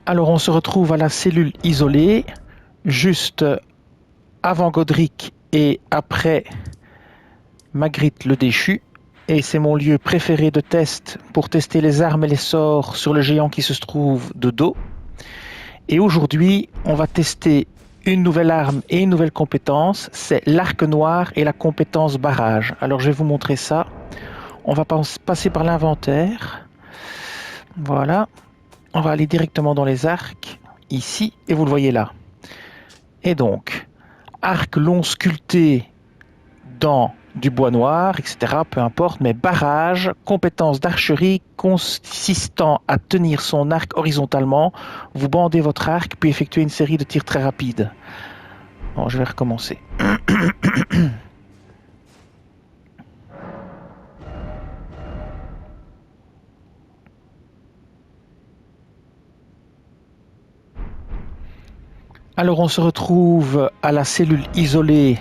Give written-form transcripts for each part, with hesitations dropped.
Alors on se retrouve à la cellule isolée, juste avant Godric et après Magritte le déchu. Et c'est mon lieu préféré de test pour tester les armes et les sorts sur le géant qui se trouve de dos. Et aujourd'hui, on va tester une nouvelle arme et une nouvelle compétence, c'est l'arc noir et la compétence barrage. Alors je vais vous montrer ça. On va passer par l'inventaire. Voilà. On va aller directement dans les arcs, ici, et vous le voyez là. Et donc, arc long sculpté dans du bois noir, etc., peu importe, mais barrage, compétence d'archerie consistant à tenir son arc horizontalement, vous bandez votre arc, puis effectuez une série de tirs très rapides. Bon, je vais recommencer. Alors on se retrouve à la cellule isolée,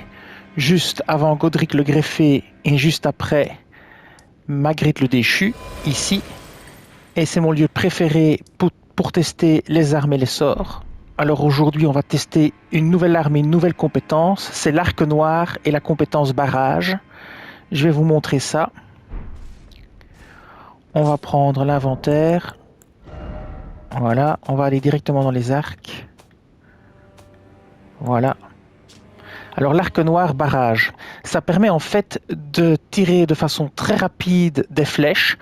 juste avant Godric le greffé et juste après Magritte le déchu, ici. Et c'est mon lieu préféré pour tester les armes et les sorts. Alors aujourd'hui, on va tester une nouvelle arme et une nouvelle compétence. C'est l'arc noir et la compétence barrage. Je vais vous montrer ça. On va prendre l'inventaire. Voilà, on va aller directement dans les arcs. Voilà. Alors l'arc noir barrage, ça permet en fait de tirer de façon très rapide des flèches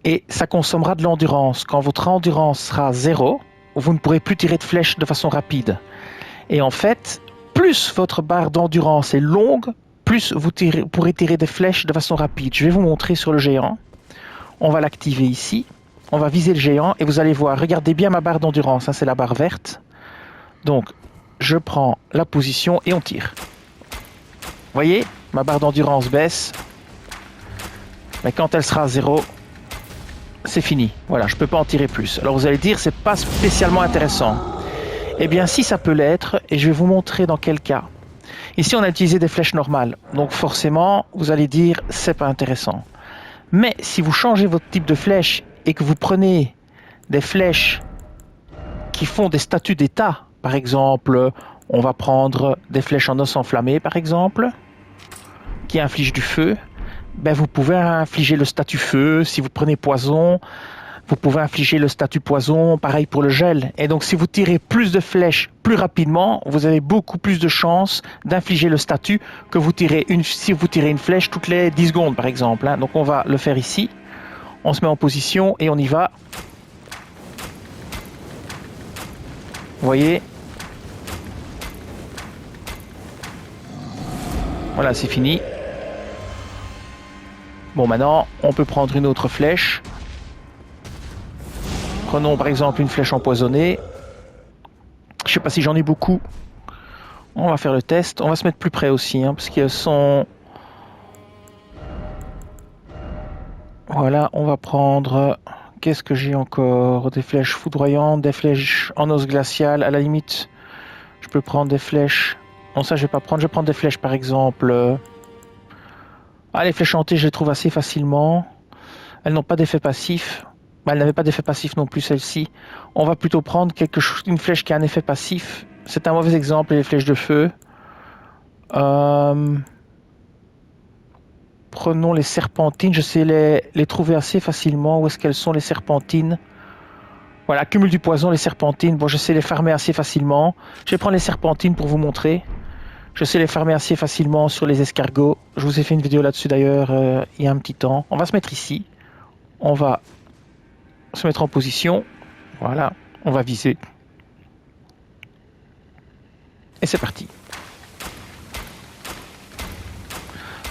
et ça consommera de l'endurance. Quand votre endurance sera 0, vous ne pourrez plus tirer de flèches de façon rapide. Et en fait, plus votre barre d'endurance est longue, plus vous pourrez tirer des flèches de façon rapide. Je vais vous montrer sur le géant. On va l'activer ici. On va viser le géant et vous allez voir, regardez bien ma barre d'endurance, hein, c'est la barre verte. Donc, je prends la position et on tire. Vous voyez, ma barre d'endurance baisse. Mais quand elle sera à 0, c'est fini. Voilà, je ne peux pas en tirer plus. Alors vous allez dire, c'est pas spécialement intéressant. Eh bien, si ça peut l'être, et je vais vous montrer dans quel cas. Ici, on a utilisé des flèches normales. Donc forcément, vous allez dire, c'est pas intéressant. Mais si vous changez votre type de flèche et que vous prenez des flèches qui font des statuts d'état, par exemple, on va prendre des flèches en os enflammé, par exemple, qui infligent du feu, ben vous pouvez infliger le statut feu. Si vous prenez poison, vous pouvez infliger le statut poison, pareil pour le gel. Et donc si vous tirez plus de flèches plus rapidement, vous avez beaucoup plus de chances d'infliger le statut que si vous tirez une flèche toutes les 10 secondes par exemple. Donc on va le faire ici. On se met en position et on y va. Vous voyez ? Voilà, c'est fini. Bon, maintenant, on peut prendre une autre flèche. Prenons par exemple une flèche empoisonnée. Je ne sais pas si j'en ai beaucoup. On va faire le test. On va se mettre plus près aussi, hein, parce qu'elles sont... Voilà, on va prendre... Qu'est-ce que j'ai encore? Des flèches foudroyantes, des flèches en os glacial. À la limite, je peux prendre des flèches... Non, ça je vais pas prendre. Je vais prendre des flèches par exemple... Ah, les flèches hantées, je les trouve assez facilement. Elles n'ont pas d'effet passif. Elles n'avaient pas d'effet passif non plus, celle-ci. On va plutôt prendre une flèche qui a un effet passif. C'est un mauvais exemple, les flèches de feu. Prenons les serpentines. Je sais les trouver assez facilement. Où est-ce qu'elles sont, les serpentines? Voilà, cumul du poison, les serpentines. Bon, je sais les farmer assez facilement. Je vais prendre les serpentines pour vous montrer. Je sais les farmer assez facilement sur les escargots. Je vous ai fait une vidéo là-dessus d'ailleurs il y a un petit temps. On va se mettre ici. On va se mettre en position. Voilà, on va viser. Et c'est parti.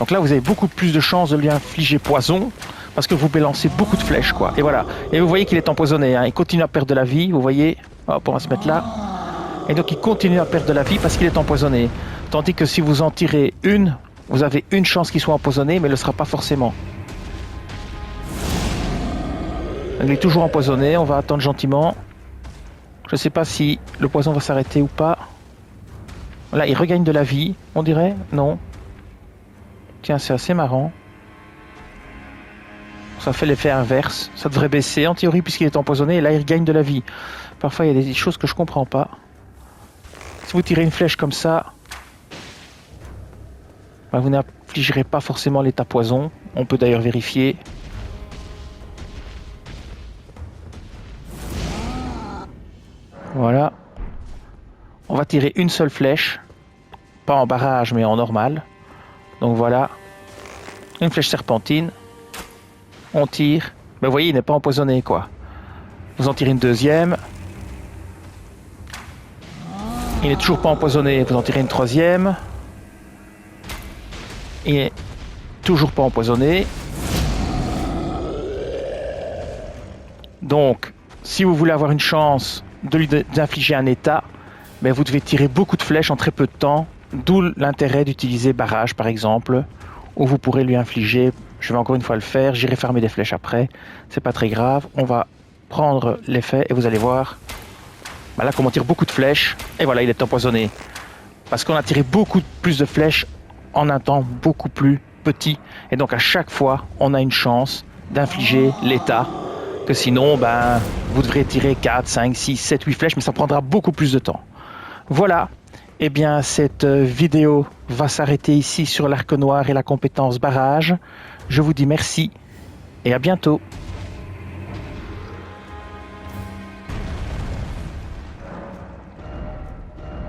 Donc là, vous avez beaucoup plus de chances de lui infliger poison parce que vous balancez beaucoup de flèches, quoi. Et voilà. Et vous voyez qu'il est empoisonné, hein. Il continue à perdre de la vie, vous voyez. Hop, on va se mettre là. Et donc, il continue à perdre de la vie parce qu'il est empoisonné. Tandis que si vous en tirez une, vous avez une chance qu'il soit empoisonné, mais il ne le sera pas forcément. Il est toujours empoisonné, on va attendre gentiment. Je ne sais pas si le poison va s'arrêter ou pas. Là, il regagne de la vie, on dirait. Non. Tiens, c'est assez marrant. Ça fait l'effet inverse. Ça devrait baisser en théorie puisqu'il est empoisonné et là il gagne de la vie. Parfois il y a des choses que je comprends pas. Si vous tirez une flèche comme ça, ben, vous n'infligerez pas forcément l'état poison. On peut d'ailleurs vérifier. Voilà. On va tirer une seule flèche. Pas en barrage mais en normal. Donc voilà. Une flèche serpentine. On tire. Mais vous voyez, il n'est pas empoisonné quoi. Vous en tirez une deuxième. Il n'est toujours pas empoisonné. Vous en tirez une troisième. Il n'est toujours pas empoisonné. Donc, si vous voulez avoir une chance de lui infliger un état, ben vous devez tirer beaucoup de flèches en très peu de temps. D'où l'intérêt d'utiliser barrage par exemple, où vous pourrez lui infliger. Je vais encore une fois le faire. J'irai farmer des flèches après. C'est pas très grave. On va prendre l'effet et vous allez voir. Ben là, comme on tire beaucoup de flèches, et voilà, il est empoisonné. Parce qu'on a tiré beaucoup plus de flèches en un temps beaucoup plus petit. Et donc à chaque fois, on a une chance d'infliger l'état. Que sinon, ben, vous devrez tirer 4, 5, 6, 7, 8 flèches, mais ça prendra beaucoup plus de temps. Voilà. Eh bien, cette vidéo va s'arrêter ici sur l'arc noir et la compétence barrage. Je vous dis merci et à bientôt.